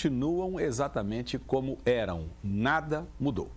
continuam exatamente como eram. Nada mudou.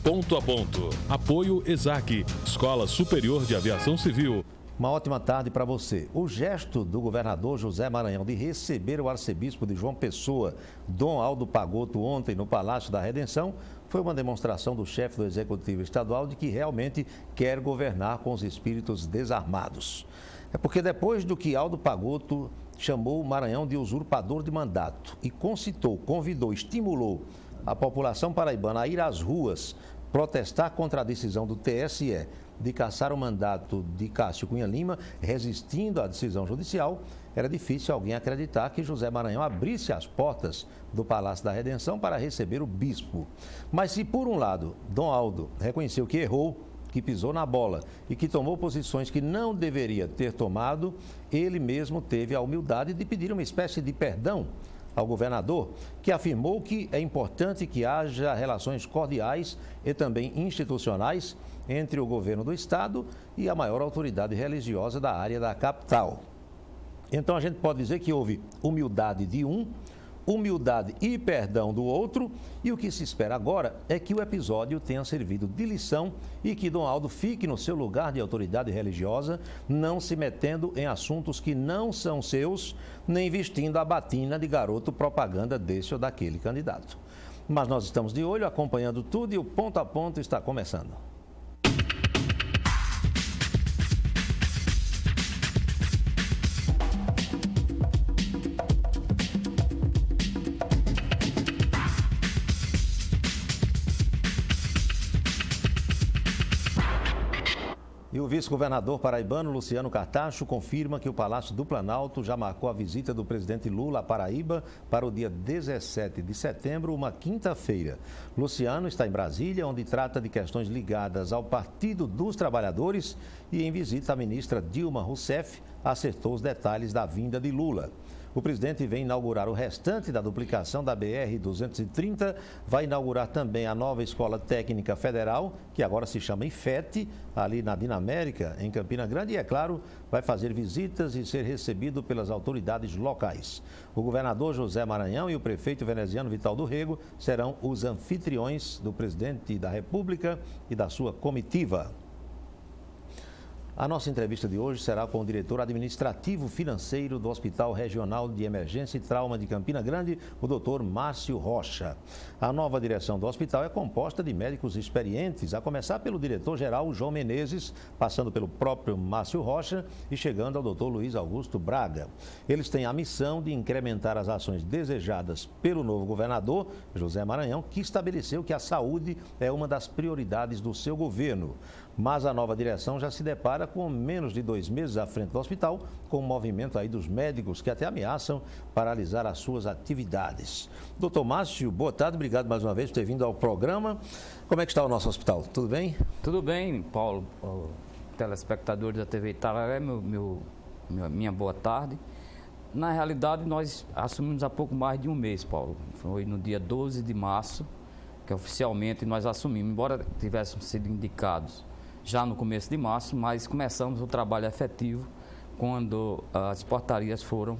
Ponto a ponto. Apoio ESAC, Escola Superior de Aviação Civil. Uma ótima tarde para você. O gesto do governador José Maranhão de receber o arcebispo de João Pessoa, Dom Aldo Pagotto, ontem no Palácio da Redenção, foi uma demonstração do chefe do Executivo Estadual de que realmente quer governar com os espíritos desarmados. É porque depois do que Aldo Pagotto chamou o Maranhão de usurpador de mandato e concitou, convidou, estimulou a população paraibana a ir às ruas protestar contra a decisão do TSE de cassar o mandato de Cássio Cunha Lima, resistindo à decisão judicial, era difícil alguém acreditar que José Maranhão abrisse as portas do Palácio da Redenção para receber o bispo. Mas se, por um lado, Dom Aldo reconheceu que errou, que pisou na bola e que tomou posições que não deveria ter tomado, ele mesmo teve a humildade de pedir uma espécie de perdão ao governador, que afirmou que é importante que haja relações cordiais e também institucionais entre o governo do estado e a maior autoridade religiosa da área da capital. Então a gente pode dizer que houve humildade de um, humildade e perdão do outro, e o que se espera agora é que o episódio tenha servido de lição e que Dom Aldo fique no seu lugar de autoridade religiosa, não se metendo em assuntos que não são seus, nem vestindo a batina de garoto propaganda desse ou daquele candidato. Mas nós estamos de olho, acompanhando tudo, e o Ponto a Ponto está começando. E o vice-governador paraibano Luciano Cartacho confirma que o Palácio do Planalto já marcou a visita do presidente Lula à Paraíba para o dia 17 de setembro, uma quinta-feira. Luciano está em Brasília, onde trata de questões ligadas ao Partido dos Trabalhadores, e em visita à ministra Dilma Rousseff acertou os detalhes da vinda de Lula. O presidente vem inaugurar o restante da duplicação da BR-230, vai inaugurar também a nova Escola Técnica Federal, que agora se chama IFET, ali na Dinamérica, em Campina Grande, e, é claro, vai fazer visitas e ser recebido pelas autoridades locais. O governador José Maranhão e o prefeito veneziano Vital do Rego serão os anfitriões do presidente da República e da sua comitiva. A nossa entrevista de hoje será com o diretor administrativo financeiro do Hospital Regional de Emergência e Trauma de Campina Grande, o Dr. Márcio Rocha. A nova direção do hospital é composta de médicos experientes, a começar pelo diretor-geral João Menezes, passando pelo próprio Márcio Rocha e chegando ao Dr. Luiz Augusto Braga. Eles têm a missão de incrementar as ações desejadas pelo novo governador, José Maranhão, que estabeleceu que a saúde é uma das prioridades do seu governo. Mas a nova direção já se depara com menos de 2 meses à frente do hospital, com o movimento aí dos médicos que até ameaçam paralisar as suas atividades. Doutor Márcio, boa tarde, obrigado mais uma vez por ter vindo ao programa. Como é que está o nosso hospital? Tudo bem? Tudo bem, Paulo, telespectadores da TV Itararé, minha boa tarde. Na realidade, nós assumimos há pouco mais de um mês, Paulo. Foi no dia 12 de março que oficialmente nós assumimos, embora tivéssemos sido indicados já no começo de março, mas começamos o trabalho efetivo quando as portarias foram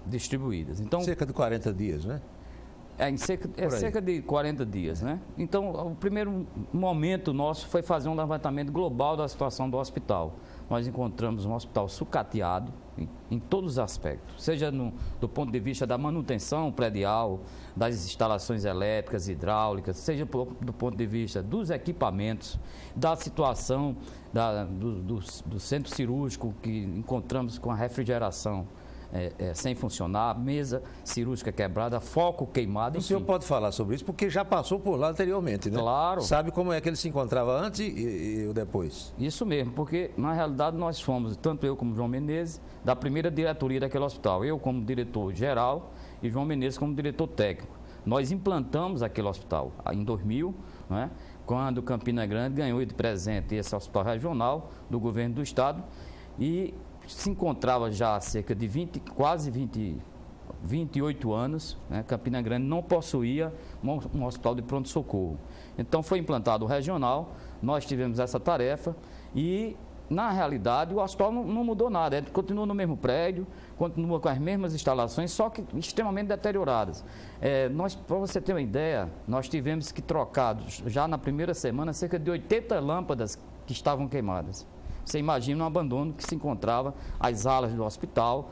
distribuídas. Então, cerca de 40 dias, né? Cerca de 40 dias, né? Então, o primeiro momento nosso foi fazer um levantamento global da situação do hospital. Nós encontramos um hospital sucateado em todos os aspectos, seja do ponto de vista da manutenção predial, das instalações elétricas, hidráulicas, seja do ponto de vista dos equipamentos, da situação do centro cirúrgico, que encontramos com a refrigeração sem funcionar, mesa cirúrgica quebrada, foco queimado. O senhor pode falar sobre isso, porque já passou por lá anteriormente, né? Claro. Sabe como é que ele se encontrava antes e o depois? Isso mesmo, porque na realidade nós fomos, tanto eu como João Menezes, da primeira diretoria daquele hospital. Eu como diretor geral e João Menezes como diretor técnico. Nós implantamos aquele hospital em 2000, né, quando Campina Grande ganhou de presente esse hospital regional do governo do estado, e se encontrava já há cerca de quase 20 28 anos, né, Campina Grande não possuía um hospital de pronto-socorro. Então foi implantado o regional, nós tivemos essa tarefa e, na realidade, o hospital não mudou nada, ele continua no mesmo prédio, continua com as mesmas instalações, só que extremamente deterioradas. Para você ter uma ideia, nós tivemos que trocar, já na primeira semana, cerca de 80 lâmpadas que estavam queimadas. Você imagina o abandono que se encontrava as alas do hospital,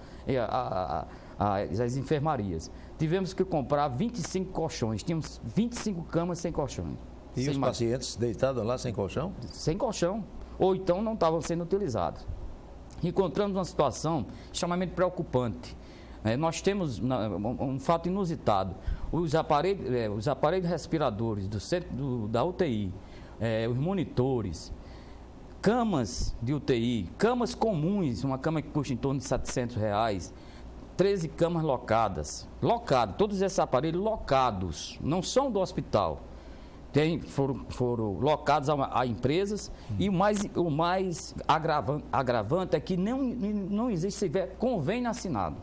as enfermarias. Tivemos que comprar 25 colchões, tínhamos 25 camas sem colchão. E os pacientes deitados lá sem colchão? Sem colchão, ou então não estavam sendo utilizados. Encontramos uma situação extremamente preocupante. Nós temos um fato inusitado. Os aparelhos respiradores do centro da UTI, os monitores, camas de UTI, camas comuns, uma cama que custa em torno de R$700, 13 camas locadas, todos esses aparelhos locados, não são do hospital. Foram locados a empresas e o mais agravante é que não existe sequer convênio assinado.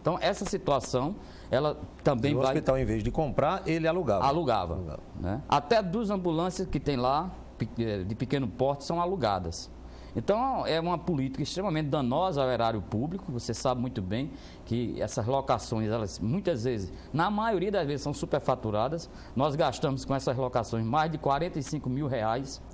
Então, essa situação, ela também vai... O hospital, em vez de comprar, ele alugava. Alugava. Né? Até 2 ambulâncias que tem lá, de pequeno porte, são alugadas. Então, é uma política extremamente danosa ao erário público. Você sabe muito bem que essas locações, elas muitas vezes, na maioria das vezes, são superfaturadas. Nós gastamos com essas locações mais de R$45 mil.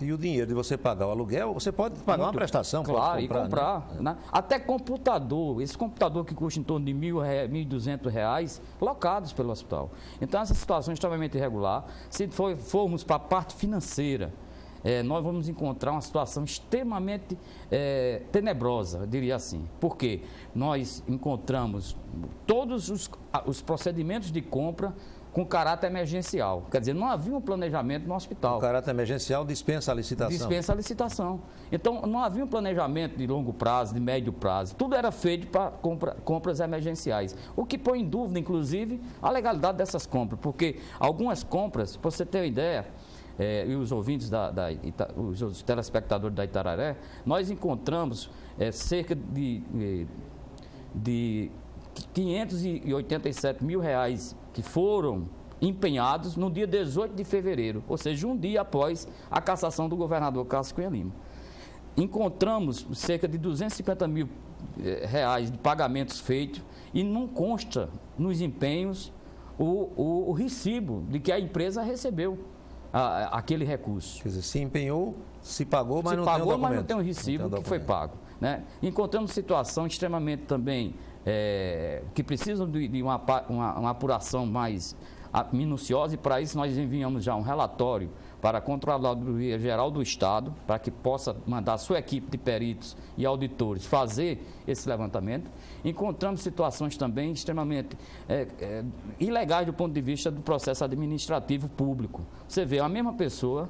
E o dinheiro de você pagar o aluguel, você pode pagar uma prestação, claro, pode comprar, né? Até computador, esse computador que custa em torno de R$1.200, locados pelo hospital. Então, essa situação é extremamente irregular. Se formos para a parte financeira, nós vamos encontrar uma situação extremamente tenebrosa, eu diria assim. Porque nós encontramos todos os procedimentos de compra com caráter emergencial. Quer dizer, não havia um planejamento no hospital. O caráter emergencial dispensa a licitação. Dispensa a licitação. Então, não havia um planejamento de longo prazo, de médio prazo. Tudo era feito para compras emergenciais. O que põe em dúvida, inclusive, a legalidade dessas compras. Porque algumas compras, para você ter uma ideia... e os ouvintes, os telespectadores da Itararé, nós encontramos cerca de R$587 mil que foram empenhados no dia 18 de fevereiro, ou seja, um dia após a cassação do governador Cássio Cunha Lima. Encontramos cerca de R$250 mil de pagamentos feitos e não consta nos empenhos o recibo de que a empresa recebeu aquele recurso. Quer dizer, se empenhou, se pagou, mas não tem o documento. Mas não tem o recibo que foi pago. Né? Encontramos situação extremamente também que precisam de uma apuração mais minuciosa, e para isso nós enviamos já um relatório para a Controladoria Geral do Estado, para que possa mandar a sua equipe de peritos e auditores fazer esse levantamento. Encontramos situações também extremamente ilegais do ponto de vista do processo administrativo público. Você vê, a mesma pessoa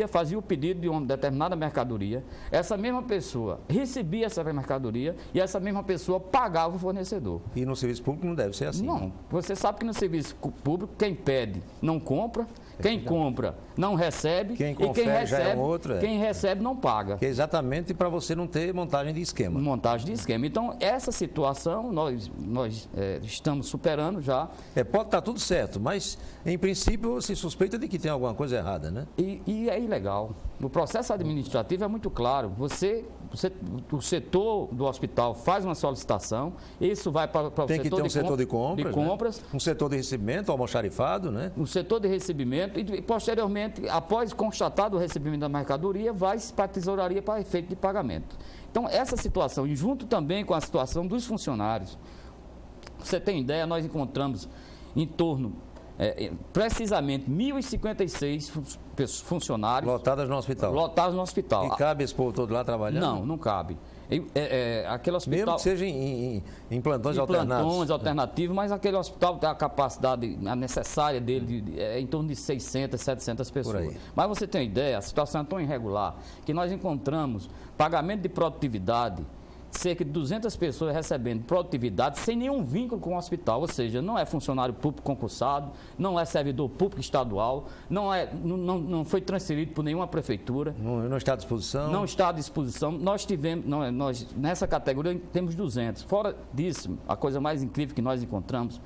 fazia o pedido de uma determinada mercadoria, essa mesma pessoa recebia essa mercadoria e essa mesma pessoa pagava o fornecedor. E no serviço público não deve ser assim. Não, você sabe que no serviço público quem pede não compra, quem compra não recebe, quem recebe não paga. Que é exatamente para você não ter montagem de esquema. Montagem de esquema. Então, essa situação nós estamos superando já. Pode estar tudo certo, mas em princípio se suspeita de que tem alguma coisa errada, né? E é ilegal. O processo administrativo é muito claro. O setor do hospital faz uma solicitação, isso vai para o setor de compras. Tem que ter um setor de compras, né? Um setor de recebimento, almoxarifado, né? Um setor de recebimento e, posteriormente, após constatado o recebimento da mercadoria, vai para a tesouraria para efeito de pagamento. Então, essa situação, e junto também com a situação dos funcionários, você tem ideia, nós encontramos em torno... precisamente 1.056 funcionários lotados no hospital. E cabe esse povo todo lá trabalhando? Não cabe. Aquele hospital, mesmo que seja em plantões alternativos, mas aquele hospital tem a capacidade necessária dele em torno de 600, 700 pessoas. Mas você tem uma ideia, a situação é tão irregular que nós encontramos pagamento de produtividade cerca de 200 pessoas recebendo produtividade sem nenhum vínculo com o hospital, ou seja, não é funcionário público concursado, não é servidor público estadual, não foi transferido por nenhuma prefeitura. Não está à disposição? Não está à disposição. Nós nessa categoria, temos 200. Fora disso, a coisa mais incrível que nós encontramos,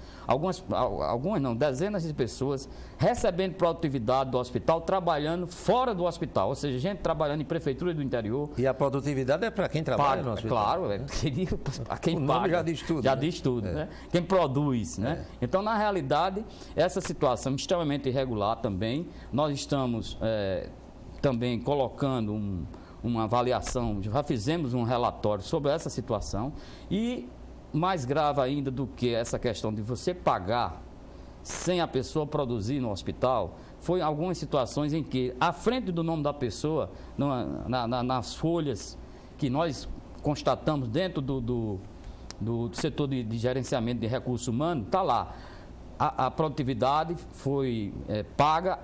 dezenas de pessoas recebendo produtividade do hospital, trabalhando fora do hospital, ou seja, gente trabalhando em prefeitura do interior. E a produtividade é para quem trabalha no hospital? Claro, a quem o nome paga. já diz tudo. Já diz tudo, né? Quem produz, né? Então, na realidade, essa situação extremamente irregular também, nós estamos também colocando uma avaliação, já fizemos um relatório sobre essa situação e mais grave ainda do que essa questão de você pagar sem a pessoa produzir no hospital, foi algumas situações em que, à frente do nome da pessoa, nas folhas que nós constatamos dentro do setor de gerenciamento de recursos humanos, está lá, a produtividade foi paga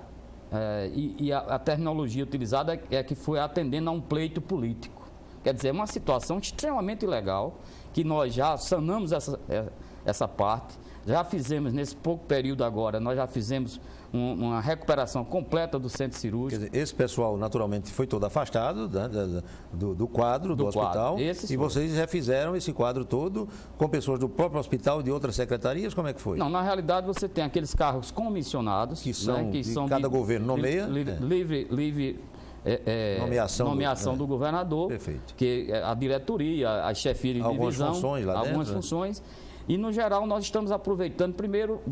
e a terminologia utilizada é que foi atendendo a um pleito político. Quer dizer, é uma situação extremamente ilegal, que nós já sanamos essa parte. Já fizemos, nesse pouco período agora, nós já fizemos uma recuperação completa do centro cirúrgico. Quer dizer, esse pessoal, naturalmente, foi todo afastado, né, do quadro do hospital. E vocês refizeram esse quadro todo com pessoas do próprio hospital e de outras secretarias? Como é que foi? Não, na realidade, você tem aqueles cargos comissionados. Que são cada governo nomeia. Livre nomeação do governador. Perfeito. Que a diretoria, a chefia de divisão. Funções lá dentro, algumas funções. E, no geral, nós estamos aproveitando, primeiro,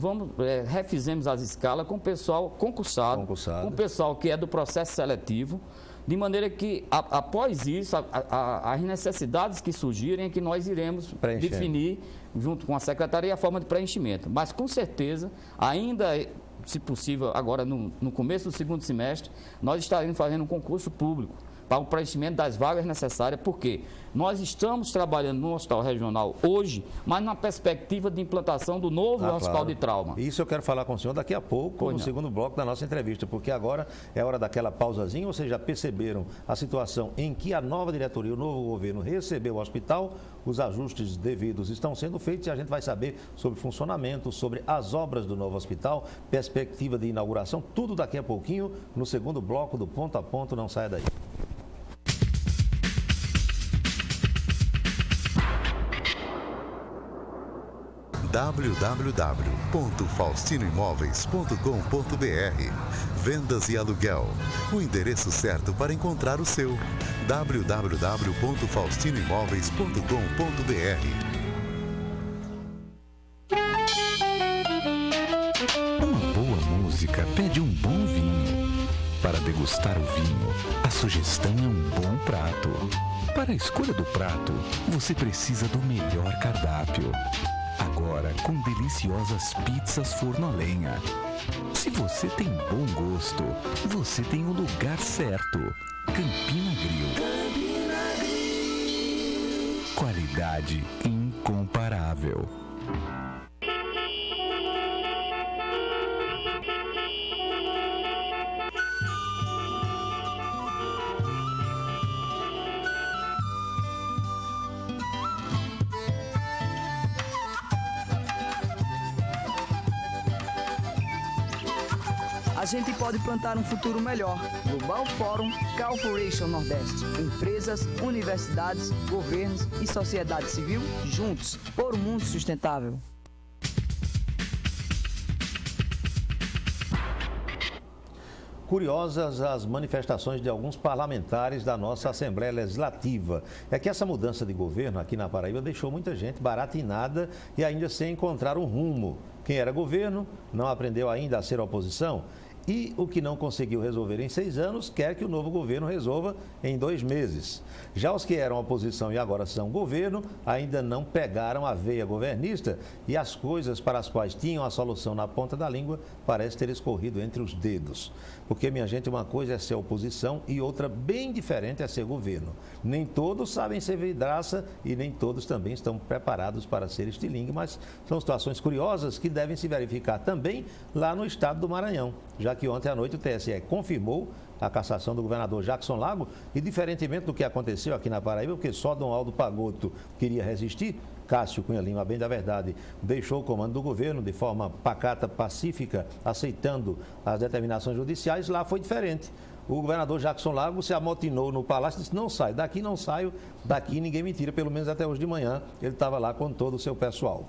refizemos as escalas com o pessoal concursado, com o pessoal que é do processo seletivo, de maneira que, após isso, as necessidades que surgirem é que nós iremos definir, junto com a secretaria, a forma de preenchimento. Mas, com certeza, ainda, se possível, agora no começo do segundo semestre, nós estaremos fazendo um concurso público para o preenchimento das vagas necessárias, porque nós estamos trabalhando no hospital regional hoje, mas na perspectiva de implantação do novo hospital de trauma. Isso eu quero falar com o senhor daqui a pouco, no segundo bloco da nossa entrevista, porque agora é hora daquela pausazinha. Vocês já perceberam a situação em que a nova diretoria, o novo governo recebeu o hospital, os ajustes devidos estão sendo feitos e a gente vai saber sobre funcionamento, sobre as obras do novo hospital, perspectiva de inauguração, tudo daqui a pouquinho no segundo bloco do Ponto a Ponto. Não saia daí. www.faustinoimóveis.com.br. Vendas e aluguel. O endereço certo para encontrar o seu. www.faustinoimóveis.com.br. Uma boa música pede um bom vinho. Para degustar o vinho, a sugestão é um bom prato. Para a escolha do prato, você precisa do melhor cardápio. Agora com deliciosas pizzas forno a lenha. Se você tem bom gosto, você tem o lugar certo. Campina Grill. Qualidade incomparável. A gente pode plantar um futuro melhor. Global Fórum Corporation Nordeste. Empresas, universidades, governos e sociedade civil juntos por um mundo sustentável. Curiosas as manifestações de alguns parlamentares da nossa Assembleia Legislativa. É que essa mudança de governo aqui na Paraíba deixou muita gente baratinada e ainda sem encontrar um rumo. Quem era governo não aprendeu ainda a ser oposição. E o que não conseguiu resolver em 6 anos, quer que o novo governo resolva em 2 meses. Já os que eram oposição e agora são governo, ainda não pegaram a veia governista e as coisas para as quais tinham a solução na ponta da língua parece ter escorrido entre os dedos. Porque, minha gente, uma coisa é ser oposição e outra bem diferente é ser governo. Nem todos sabem ser vidraça e nem todos também estão preparados para ser estilingue, mas são situações curiosas que devem se verificar também lá no estado do Maranhão, já que ontem à noite o TSE confirmou a cassação do governador Jackson Lago e, diferentemente do que aconteceu aqui na Paraíba, porque só Dom Aldo Pagotto queria resistir, Cássio Cunha Lima, bem da verdade, deixou o comando do governo de forma pacata, pacífica, aceitando as determinações judiciais. Lá foi diferente. O governador Jackson Lago se amotinou no palácio e disse: não sai, daqui não saio, daqui ninguém me tira, pelo menos até hoje de manhã ele estava lá com todo o seu pessoal.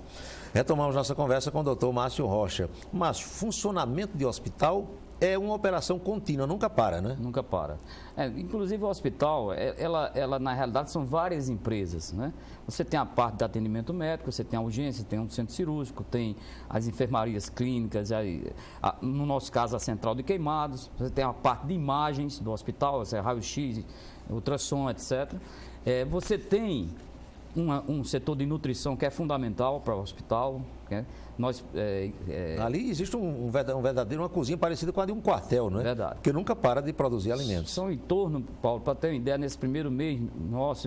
Retomamos nossa conversa com o doutor Márcio Rocha. Mas funcionamento de hospital é uma operação contínua, nunca para, né? Nunca para. Inclusive o hospital, ela na realidade são várias empresas, né? Você tem a parte de atendimento médico, você tem a urgência, tem um centro cirúrgico, tem as enfermarias clínicas, no nosso caso a central de queimados, você tem a parte de imagens do hospital, raio-x, ultrassom, etc. Você tem um setor de nutrição que é fundamental para o hospital, né? Ali existe uma cozinha parecida com a de um quartel, não é? Verdade. Porque nunca para de produzir alimentos. São em torno, Paulo, para ter uma ideia, nesse primeiro mês nós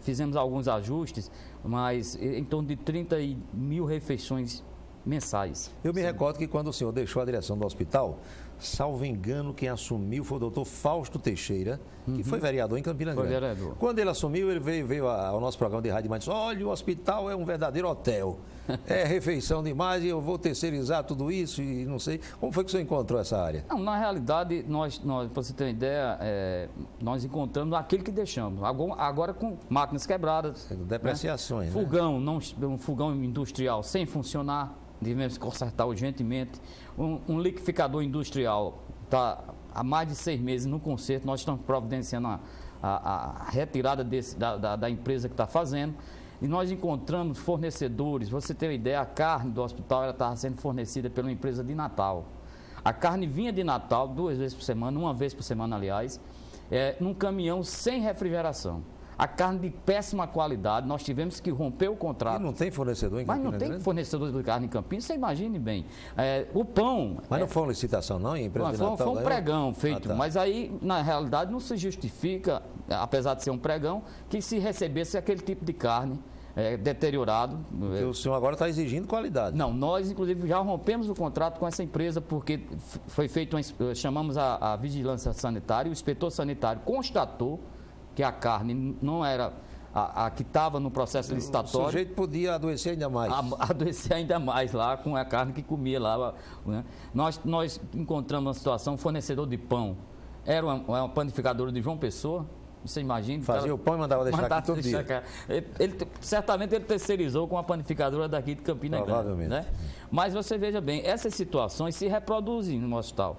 fizemos alguns ajustes, mas em torno de 30 mil refeições mensais. Eu me recordo que quando o senhor deixou a direção do hospital, salvo engano, quem assumiu foi o doutor Fausto Teixeira, que foi vereador em Campina Grande. Foi vereador. Quando ele assumiu, ele veio ao nosso programa de rádio e disse: olha, o hospital é um verdadeiro hotel. É refeição demais e eu vou terceirizar tudo isso e não sei. Como foi que o senhor encontrou essa área? Não, na realidade, para você ter uma ideia, nós encontramos aquilo que deixamos. Agora com máquinas quebradas. Depreciações, né? Um fogão industrial sem funcionar. Devemos consertar urgentemente. Um liquidificador industrial está há mais de 6 meses no conserto. Nós estamos providenciando a retirada da empresa que está fazendo. E nós encontramos fornecedores. Você tem uma ideia, a carne do hospital estava sendo fornecida pela empresa de Natal. A carne vinha de Natal 2 vezes por semana, 1 vez por semana, aliás, num caminhão sem refrigeração. A carne de péssima qualidade, nós tivemos que romper o contrato. E não tem fornecedor em Campinas? Mas não tem fornecedor de carne em Campinas, você imagine bem. O pão... Mas não foi uma licitação, não? Em empresa de Natal, foi um pregão feito, mas aí, na realidade, não se justifica, apesar de ser um pregão, que se recebesse aquele tipo de carne deteriorado. Porque o senhor agora está exigindo qualidade. Não, nós, inclusive, já rompemos o contrato com essa empresa, porque foi feito, chamamos a vigilância sanitária, o inspetor sanitário constatou que a carne não era a que estava no processo licitatório. O sujeito podia adoecer ainda mais. Adoecer ainda mais lá com a carne que comia lá. Né? Nós encontramos uma situação, um fornecedor de pão era uma panificadora de João Pessoa. Você imagina? Fazia o pão e mandava deixar aqui todo dia. Certamente ele terceirizou com a panificadora daqui de Campina Grande. Provavelmente. Né? Mas você veja bem, essas situações se reproduzem no hospital.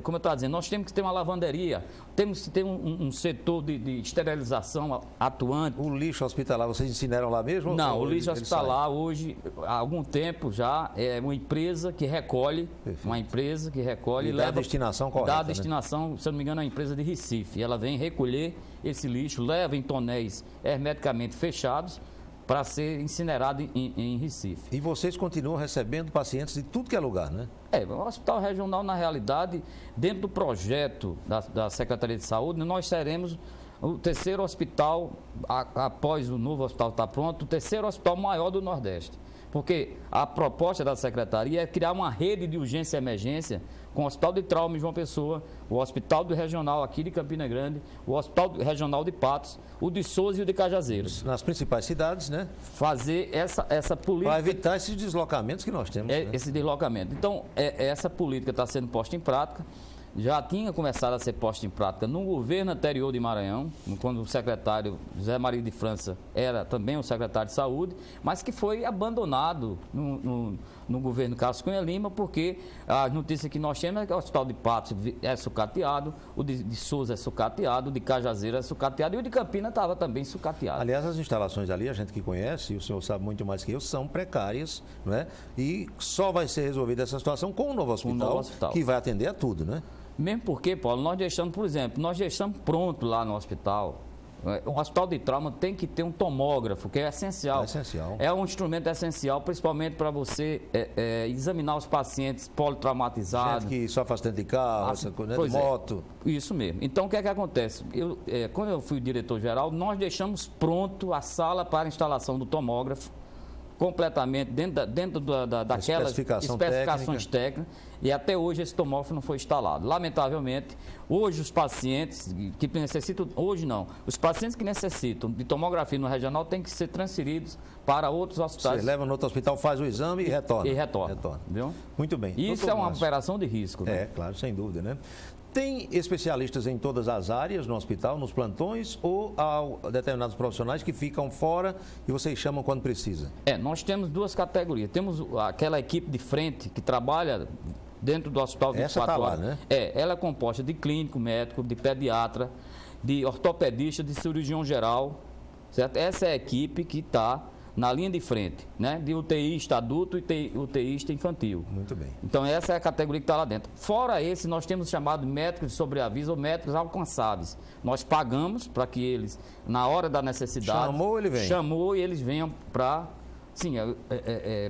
Como eu estava dizendo, nós temos que ter uma lavanderia, temos que ter um setor de esterilização atuante. O lixo hospitalar, vocês incineram lá mesmo? Não, o lixo hospitalar hoje, há algum tempo já, é uma empresa que recolhe, Perfeito. Uma empresa que recolhe e leva... dá a destinação correta, dá a destinação, se eu não me engano, é uma empresa de Recife. Ela vem recolher esse lixo, leva em tonéis hermeticamente fechados, para ser incinerado em Recife. E vocês continuam recebendo pacientes de tudo que é lugar, né? O Hospital Regional, na realidade, dentro do projeto da Secretaria de Saúde, nós seremos o terceiro hospital, após o novo hospital estar pronto, o terceiro hospital maior do Nordeste. Porque a proposta da Secretaria é criar uma rede de urgência e emergência com o Hospital de Trauma em João Pessoa, o Hospital do Regional aqui de Campina Grande, o Hospital Regional de Patos, o de Souza e o de Cajazeiras. Nas principais cidades, né? Fazer essa política... Para evitar esses deslocamentos que nós temos. Né? Esse deslocamento. Então, essa política está sendo posta em prática. Já tinha começado a ser posta em prática no governo anterior de Maranhão, quando o secretário José Maria de França era também o secretário de Saúde, mas que foi abandonado no governo Cássio Cunha Lima, porque a notícia que nós temos é que o Hospital de Patos é sucateado, o de Souza é sucateado, o de Cajazeira é sucateado e o de Campina estava também sucateado. Aliás, as instalações ali, a gente que conhece, e o senhor sabe muito mais que eu, são precárias, não é? E só vai ser resolvida essa situação com o novo hospital, que vai atender a tudo, né? Mesmo porque, Paulo, nós deixamos, por exemplo, pronto lá no hospital. Um hospital de trauma tem que ter um tomógrafo, que é essencial. É essencial. É um instrumento essencial, principalmente para você examinar os pacientes politraumatizados. Gente que só faz dentro de carro, essa coisa, de moto. Isso mesmo. Então, o que é que acontece? Quando eu fui diretor-geral, nós deixamos pronto a sala para instalação do tomógrafo, completamente dentro daquelas especificações técnicas. e até hoje esse tomógrafo não foi instalado. Lamentavelmente, hoje os pacientes que necessitam, os pacientes que necessitam de tomografia no regional têm que ser transferidos para outros hospitais. Você leva no outro hospital, faz o exame e retorna. E retorna. Viu? Muito bem. Isso é uma operação de risco. Né? É, claro, sem dúvida, né? Tem especialistas em todas as áreas no hospital, nos plantões, ou há determinados profissionais que ficam fora e vocês chamam quando precisa? Nós temos duas categorias. Temos aquela equipe de frente que trabalha dentro do hospital 24 horas. Né? Ela é composta de clínico, médico, de pediatra, de ortopedista, de cirurgião geral, certo? Essa é a equipe que está na linha de frente, né? De UTIsta adulto e UTIsta infantil. Muito bem. Então, essa é a categoria que está lá dentro. Fora esse, nós temos chamado médicos de sobreaviso ou médicos alcançáveis. Nós pagamos para que eles, na hora da necessidade... Chamou, ele vem. Chamou e eles venham para... Sim,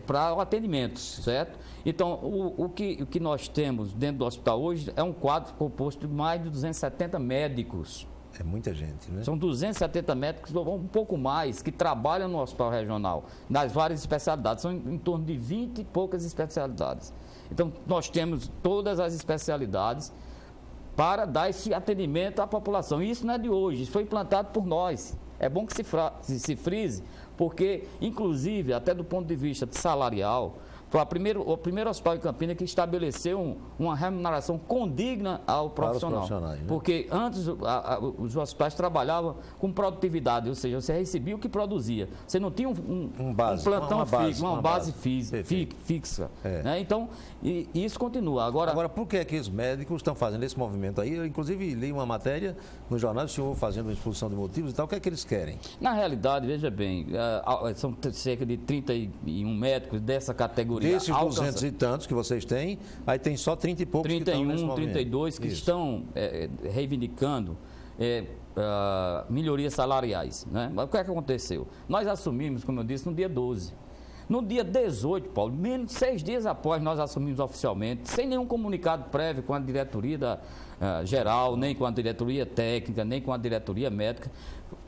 para o atendimento, certo? Então, o que nós temos dentro do hospital hoje é um quadro composto de mais de 270 médicos. É muita gente, né? São 270 médicos, ou um pouco mais, que trabalham no hospital regional, nas várias especialidades. São em torno de 20 e poucas especialidades. Então, nós temos todas as especialidades para dar esse atendimento à população. E isso não é de hoje, isso foi implantado por nós. É bom que se frise, porque, inclusive, até do ponto de vista salarial, foi o primeiro hospital em Campinas que estabeleceu uma remuneração condigna ao profissional. Né? Porque antes os hospitais trabalhavam com produtividade, ou seja, você recebia o que produzia. Você não tinha um plantão fixo, uma base fixa. Né? Então, isso continua. Agora, por que é que os médicos estão fazendo esse movimento aí? Eu, inclusive, li uma matéria no jornal, o senhor fazendo uma exposição de motivos e tal. O que é que eles querem? Na realidade, veja bem, são cerca de 31 médicos dessa categoria. Desses 200 e tantos que vocês têm, aí tem só 30 e poucos 31, 32 que estão reivindicando melhorias salariais. Né? Mas o que é que aconteceu? Nós assumimos, como eu disse, no dia 12. No dia 18, Paulo, menos de 6 dias após nós assumimos oficialmente, sem nenhum comunicado prévio com a diretoria geral, nem com a diretoria técnica, nem com a diretoria médica,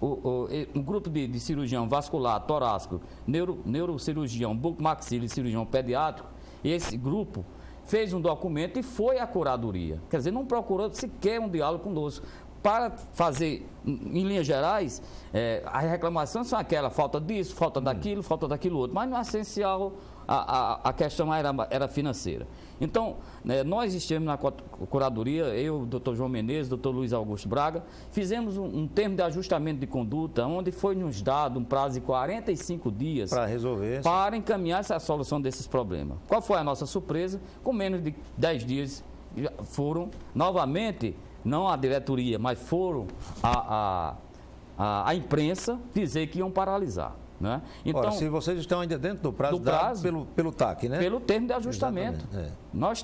um grupo de cirurgião vascular, torácico, neurocirurgião, bucomaxilo e cirurgião pediátrico, esse grupo fez um documento e foi à curadoria. Quer dizer, não procurou sequer um diálogo conosco. Para fazer, em linhas gerais, as reclamações são aquela, falta disso, falta daquilo outro, mas no essencial a questão era financeira. Então, nós estivemos na curadoria, eu, doutor João Menezes, doutor Luiz Augusto Braga, fizemos um termo de ajustamento de conduta, onde foi nos dado um prazo de 45 dias para resolver, para encaminhar essa solução desses problemas. Qual foi a nossa surpresa? Com menos de 10 dias foram novamente, não a diretoria, mas foram a imprensa dizer que iam paralisar. Né? Então, ora, se vocês estão ainda dentro do prazo pelo TAC, né? Pelo termo de ajustamento. Nós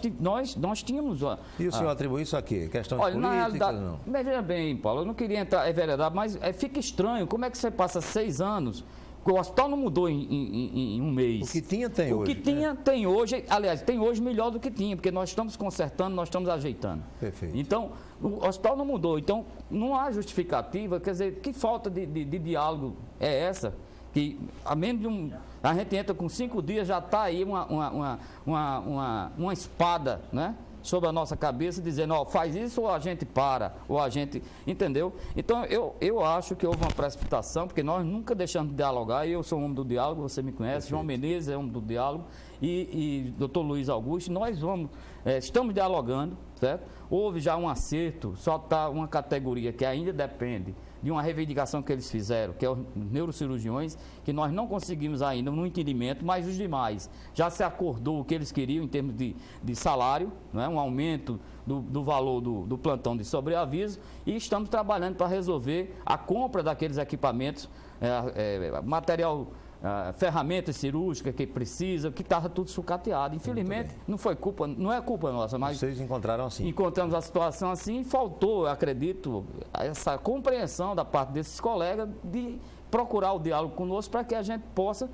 tínhamos... E o senhor atribui isso a quê? Questão política? Na realidade, não. Mas veja bem, Paulo, eu não queria entrar, é verdade, mas fica estranho. Como é que você passa 6 anos... O hospital não mudou em um mês. O que tinha, tem hoje. O que tinha, tem hoje. Aliás, tem hoje melhor do que tinha, porque nós estamos consertando, nós estamos ajeitando. Perfeito. Então, o hospital não mudou. Então, não há justificativa. Quer dizer, que falta de diálogo é essa? Que, a menos de a gente entra com 5 dias, já está aí uma espada, né? Sobre a nossa cabeça, dizendo, faz isso ou a gente para, ou a gente... Entendeu? Então, eu acho que houve uma precipitação, porque nós nunca deixamos de dialogar. Eu sou um homem do diálogo, você me conhece, Perfeito. João Menezes é homem do diálogo, e doutor Luiz Augusto, nós estamos dialogando, certo? Houve já um acerto, só está uma categoria que ainda depende de uma reivindicação que eles fizeram, que é os neurocirurgiões, que nós não conseguimos ainda no entendimento, mas os demais já se acordou o que eles queriam em termos de salário, não é? Um aumento do valor do plantão de sobreaviso, e estamos trabalhando para resolver a compra daqueles equipamentos, material, ferramentas cirúrgicas que precisa, que estava tudo sucateado. Infelizmente, não é culpa nossa, mas... Vocês encontraram assim. Encontramos a situação assim e faltou, eu acredito, essa compreensão da parte desses colegas de procurar o diálogo conosco para que a gente possa...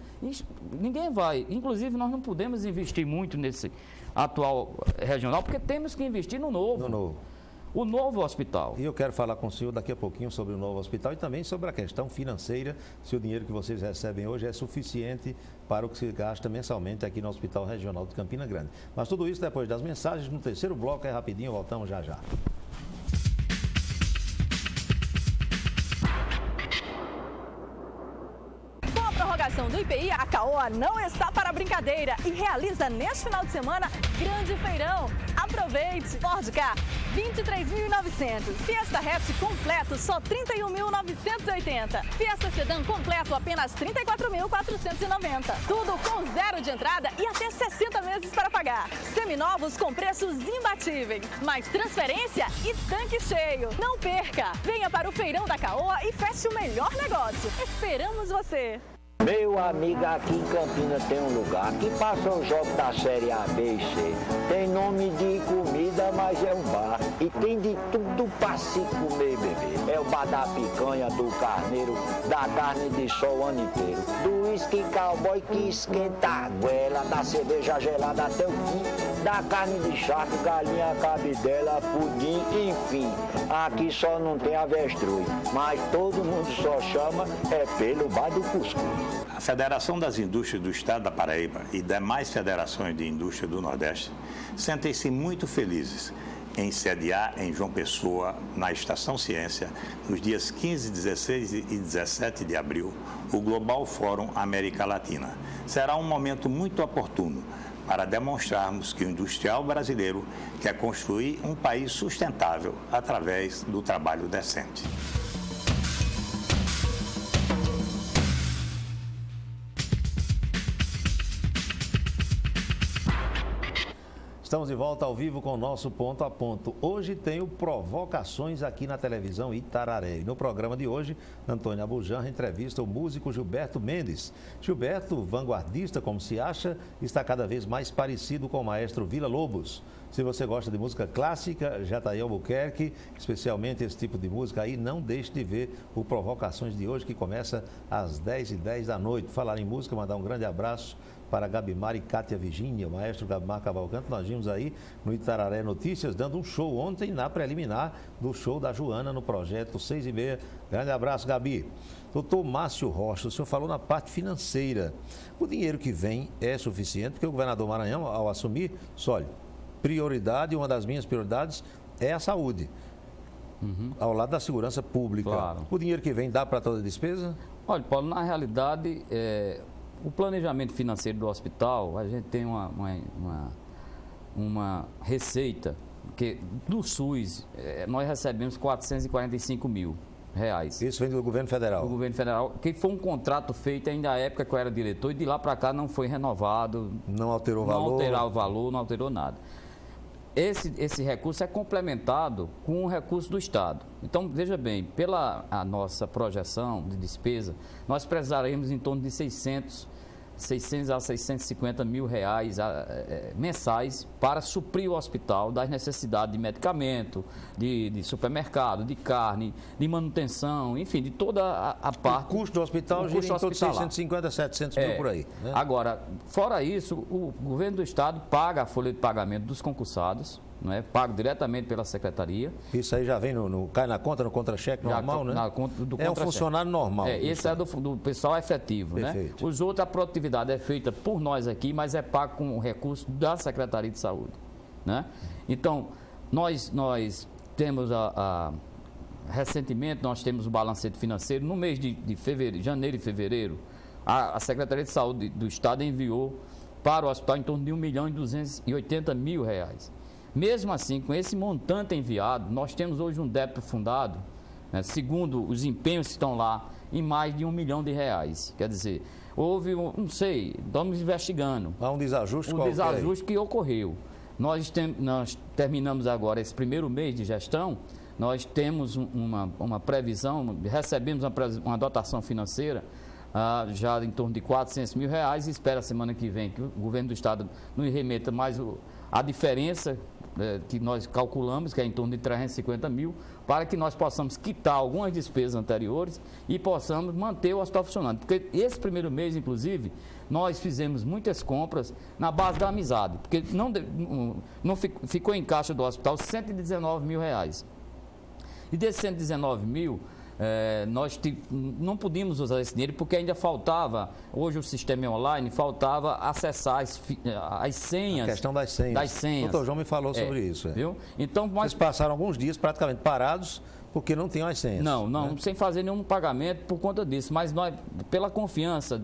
Ninguém vai. Inclusive, nós não podemos investir muito nesse atual regional, porque temos que investir no novo. o novo hospital. E eu quero falar com o senhor daqui a pouquinho sobre o novo hospital e também sobre a questão financeira, se o dinheiro que vocês recebem hoje é suficiente para o que se gasta mensalmente aqui no Hospital Regional de Campina Grande. Mas tudo isso depois das mensagens, no terceiro bloco, é rapidinho, voltamos já já. Prorrogação do IPI, a Caoa não está para brincadeira e realiza neste final de semana grande feirão. Aproveite! Ford Ka, 23.900. Fiesta Hatch completo, só 31.980. Fiesta Sedan completo, apenas 34.490. Tudo com zero de entrada e até 60 meses para pagar. Seminovos com preços imbatíveis. Mais transferência e tanque cheio. Não perca! Venha para o feirão da Caoa e feche o melhor negócio. Esperamos você! Meu amigo, aqui em Campina tem um lugar que passa os jogos da série A, B e C. Tem nome de comida, mas é um bar. E tem de tudo para se comer, bebê. É o bar da picanha, do carneiro, da carne de sol o ano inteiro. Do uísque cowboy que esquenta a goela, da cerveja gelada até o fim. Da carne de charque, galinha, cabidela, pudim, enfim. Aqui só não tem avestruz, mas todo mundo só chama pelo bar do cuscuz. A Federação das Indústrias do Estado da Paraíba e demais federações de indústria do Nordeste sentem-se muito felizes em sediar em João Pessoa, na Estação Ciência, nos dias 15, 16 e 17 de abril, o Global Fórum América Latina. Será um momento muito oportuno para demonstrarmos que o industrial brasileiro quer construir um país sustentável através do trabalho decente. Estamos de volta ao vivo com o nosso Ponto a Ponto. Hoje tenho provocações aqui na televisão Itararé. E no programa de hoje, Antônio Abujanra entrevista o músico Gilberto Mendes. Gilberto, vanguardista como se acha, está cada vez mais parecido com o maestro Vila Lobos. Se você gosta de música clássica, já está aí Albuquerque, especialmente esse tipo de música aí, não deixe de ver o Provocações de hoje, que começa às 10h10 da noite. Falar em música, mandar um grande abraço para Gabimar e Cátia Virgínia, o maestro Gabimar Cavalcante. Nós vimos aí no Itararé Notícias, dando um show ontem na preliminar do show da Joana no projeto 6h30. Grande abraço, Gabi. Doutor Márcio Rocha, o senhor falou na parte financeira. O dinheiro que vem é suficiente, porque o governador Maranhão, ao assumir, olha, prioridade, uma das minhas prioridades é a saúde, ao lado da segurança pública. Claro. O dinheiro que vem dá para toda a despesa? Olha, Paulo, na realidade, o planejamento financeiro do hospital, a gente tem uma receita, que do SUS, nós recebemos 445 mil reais. Isso vem do governo federal? Do governo federal, que foi um contrato feito ainda na época que eu era diretor, e de lá para cá não foi renovado. Não alterou o valor? Não alterou o valor, não alterou nada. Esse recurso é complementado com o recurso do Estado. Então, veja bem, pela a nossa projeção de despesa, nós precisaremos em torno de 600 a 650 mil reais mensais para suprir o hospital das necessidades de medicamento, de supermercado, de carne, de manutenção, enfim, de toda a parte. O custo do hospital gira em torno de 650 a 700 mil por aí. Né? Agora, fora isso, o governo do Estado paga a folha de pagamento dos concursados, não é? Pago diretamente pela secretaria. Isso aí já vem cai na conta, no contra-cheque normal, né? Na conta do é um funcionário normal. Esse é do pessoal efetivo, perfeito, né? Os outros, a produtividade é feita por nós aqui, mas é pago com o recurso da Secretaria de Saúde, né? Então, nós temos recentemente, nós temos o balancete financeiro. No mês de janeiro e fevereiro, a Secretaria de Saúde do Estado enviou para o hospital em torno de R$1.280.000. Mesmo assim, com esse montante enviado, nós temos hoje um débito fundado, né, segundo os empenhos que estão lá, em mais de R$1 milhão. Quer dizer, houve, não sei, estamos investigando. Há um desajuste qualquer. Desajuste que ocorreu. Nós terminamos agora esse primeiro mês de gestão, nós temos uma previsão, recebemos uma dotação financeira já em torno de R$400 mil, e espera a semana que vem que o governo do Estado nos remeta mais a diferença que nós calculamos, que é em torno de 350 mil, para que nós possamos quitar algumas despesas anteriores e possamos manter o hospital funcionando. Porque esse primeiro mês, inclusive, nós fizemos muitas compras na base da amizade, porque não ficou em caixa do hospital R$119 mil. E desses 119 mil, nós não podíamos usar esse dinheiro porque ainda faltava, hoje o sistema é online, faltava acessar as senhas. A questão das senhas. O doutor João me falou sobre isso. Viu? Então, Vocês passaram alguns dias praticamente parados porque não tinham as senhas. Não, sem fazer nenhum pagamento por conta disso, mas nós, pela confiança,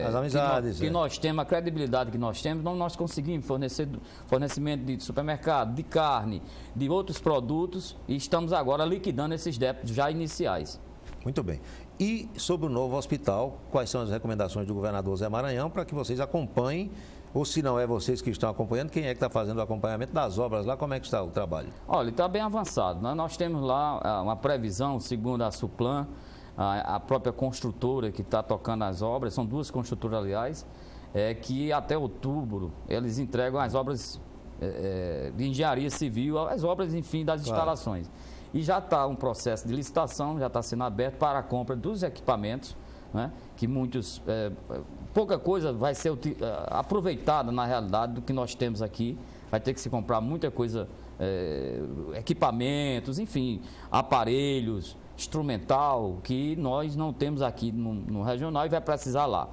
as amizades, que nós temos, a credibilidade que nós temos, nós conseguimos fornecimento de supermercado, de carne, de outros produtos e estamos agora liquidando esses débitos já iniciais. Muito bem. E sobre o novo hospital, quais são as recomendações do governador Zé Maranhão para que vocês acompanhem? Ou se não é vocês que estão acompanhando, quem é que está fazendo o acompanhamento das obras lá? Como é que está o trabalho? Olha, está bem avançado. Nós temos lá uma previsão, segundo a Suplan, a própria construtora que está tocando as obras, são duas construtoras, aliás, que até outubro eles entregam as obras de engenharia civil, as obras, enfim, das instalações. E já está um processo de licitação, já está sendo aberto para a compra dos equipamentos, né, que pouca coisa vai ser aproveitada na realidade do que nós temos aqui. Vai ter que se comprar muita coisa, equipamentos, enfim, aparelhos, instrumental, que nós não temos aqui no regional e vai precisar lá.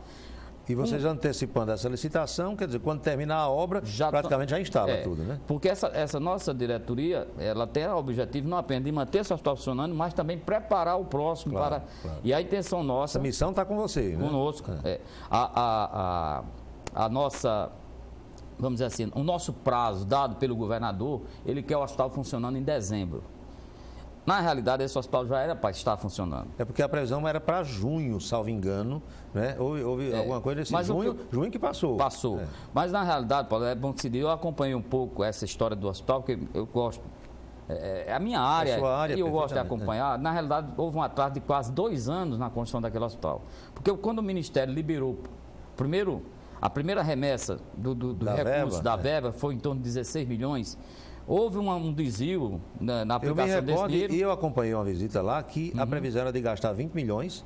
E vocês antecipando essa licitação, quer dizer, quando terminar a obra, praticamente já instala tudo, né? Porque essa nossa diretoria, ela tem o objetivo não apenas de manter esse hospital funcionando, mas também preparar o próximo para... E a intenção nossa... A missão está com você, né? Conosco. A nossa, vamos dizer assim, o nosso prazo dado pelo governador, ele quer o hospital funcionando em dezembro. Na realidade, esse hospital já era para estar funcionando. É porque a previsão era para junho, salvo engano, né? Houve alguma coisa desse junho que passou. Passou. Mas, na realidade, Paulo, é bom que se diga, eu acompanhei um pouco essa história do hospital, porque eu gosto, é a minha área, e eu gosto de acompanhar. Na realidade, houve um atraso de quase 2 anos na construção daquele hospital. Porque quando o Ministério liberou, a primeira remessa do recurso da verba foi em torno de 16 milhões, houve um desvio na aplicação desse dinheiro. E eu acompanhei uma visita lá que a previsão era de gastar 20 milhões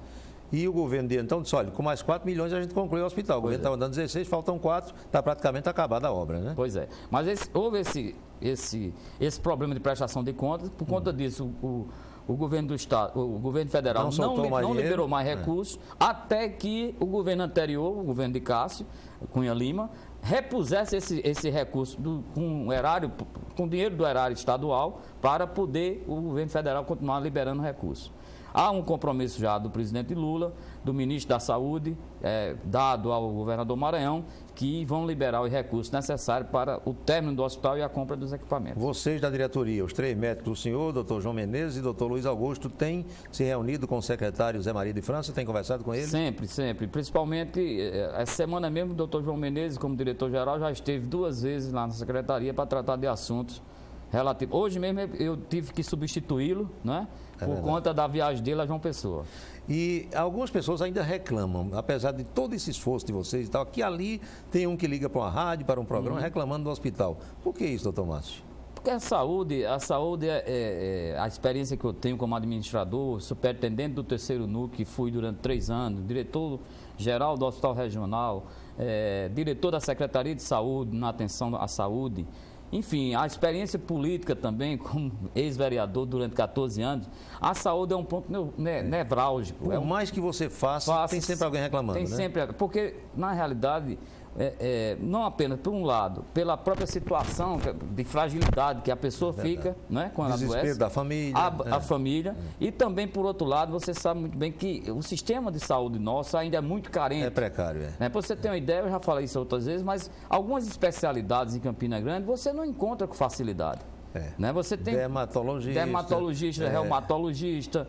e o governo de então disse, olha, com mais 4 milhões a gente conclui o hospital. O governo estava dando 16, faltam 4, está praticamente acabada a obra, né? Pois é. Mas houve esse problema de prestação de contas, por conta disso o governo do Estado, o governo federal não liberou mais recursos, até que o governo anterior, o governo de Cássio Cunha Lima, repusesse esse recurso com dinheiro do erário estadual para poder o governo federal continuar liberando recursos. Há um compromisso já do presidente Lula, do ministro da Saúde, dado ao governador Maranhão, que vão liberar os recursos necessários para o término do hospital e a compra dos equipamentos. Vocês da diretoria, os 3 médicos do senhor, doutor João Menezes e doutor Luiz Augusto, têm se reunido com o secretário Zé Maria de França, têm conversado com ele? Sempre. Principalmente, essa semana mesmo, o doutor João Menezes, como diretor-geral, já esteve 2 vezes lá na secretaria para tratar de assuntos relativos. Hoje mesmo eu tive que substituí-lo, né? Por conta da viagem dele a João Pessoa. E algumas pessoas ainda reclamam, apesar de todo esse esforço de vocês e tal, que ali tem um que liga para uma rádio, para um programa, reclamando do hospital. Por que isso, doutor Márcio? Porque a saúde a experiência que eu tenho como administrador, superintendente do 3º núcleo, que fui durante 3 anos, diretor-geral do Hospital Regional, diretor da Secretaria de Saúde na atenção à saúde. Enfim, a experiência política também, como ex-vereador durante 14 anos, a saúde é um ponto nevrálgico. Por mais que você faça, tem sempre alguém reclamando, Tem sempre, porque na realidade, não apenas por um lado, pela própria situação de fragilidade que a pessoa fica, né, quando adoece. Desespero da família. A família. E também, por outro lado, você sabe muito bem que o sistema de saúde nosso ainda é muito carente. É precário, Para você ter uma ideia, eu já falei isso outras vezes, mas algumas especialidades em Campina Grande você não encontra com facilidade. Né? Você tem dermatologista, reumatologista,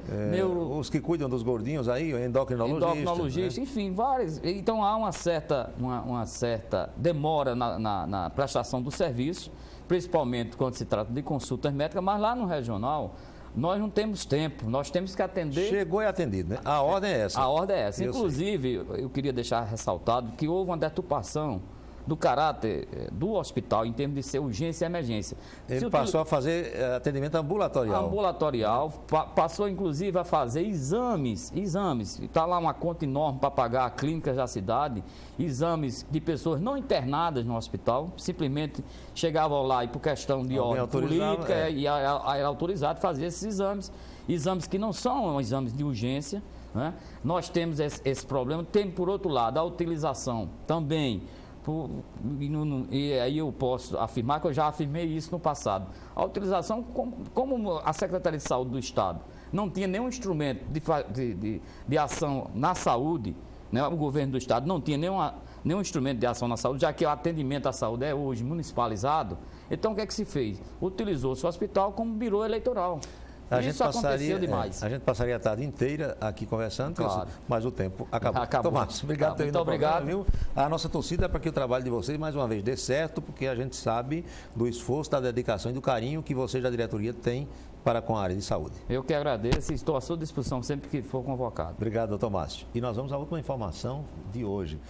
os que cuidam dos gordinhos aí, endocrinologista, enfim, vários. Então há uma certa demora na prestação do serviço, principalmente quando se trata de consultas médicas, mas lá no regional nós não temos tempo, nós temos que atender... Chegou e atendido, né? A ordem é essa. A ordem é essa. Inclusive, eu queria deixar ressaltado que houve uma deturpação do caráter do hospital em termos de ser urgência e emergência. Ele passou a fazer atendimento ambulatorial. Ambulatorial, passou inclusive a fazer exames. Está lá uma conta enorme para pagar clínicas da cidade, exames de pessoas não internadas no hospital, simplesmente chegavam lá e por questão de ordem política e era autorizado fazer esses exames que não são exames de urgência, né? Nós temos esse problema. Tem, por outro lado, a utilização também, e aí eu posso afirmar que eu já afirmei isso no passado, a utilização, como a Secretaria de Saúde do Estado não tinha nenhum instrumento de ação na saúde, né? O governo do Estado não tinha nenhum instrumento de ação na saúde, já que o atendimento à saúde é hoje municipalizado. Então, o que é que se fez? Utilizou-se o hospital como birô eleitoral. Isso aconteceu demais. A gente passaria a tarde inteira aqui conversando, claro, mas o tempo acabou. Tomás, obrigado por ter vindo. Muito obrigado. Viu? A nossa torcida é para que o trabalho de vocês, mais uma vez, dê certo, porque a gente sabe do esforço, da dedicação e do carinho que vocês da diretoria têm para com a área de saúde. Eu que agradeço e estou à sua disposição sempre que for convocado. Obrigado, doutor Márcio. E nós vamos à última informação de hoje.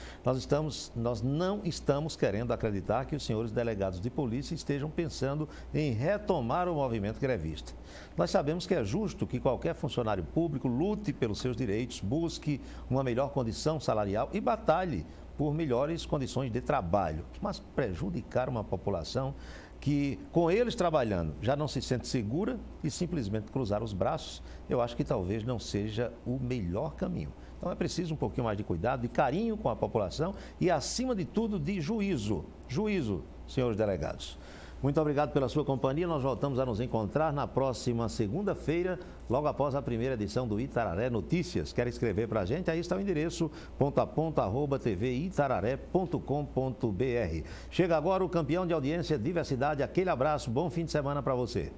Nós não estamos querendo acreditar que os senhores delegados de polícia estejam pensando em retomar o movimento grevista. Nós sabemos que é justo que qualquer funcionário público lute pelos seus direitos, busque uma melhor condição salarial e batalhe por melhores condições de trabalho. Mas prejudicar uma população que, com eles trabalhando, já não se sente segura e simplesmente cruzar os braços, eu acho que talvez não seja o melhor caminho. Então é preciso um pouquinho mais de cuidado, de carinho com a população e, acima de tudo, de juízo. Juízo, senhores delegados. Muito obrigado pela sua companhia. Nós voltamos a nos encontrar na próxima segunda-feira, logo após a primeira edição do Itararé Notícias. Quer escrever para a gente? Aí está o endereço @tvitararé.com.br. Chega agora o campeão de audiência Diversidade. Aquele abraço, bom fim de semana para você.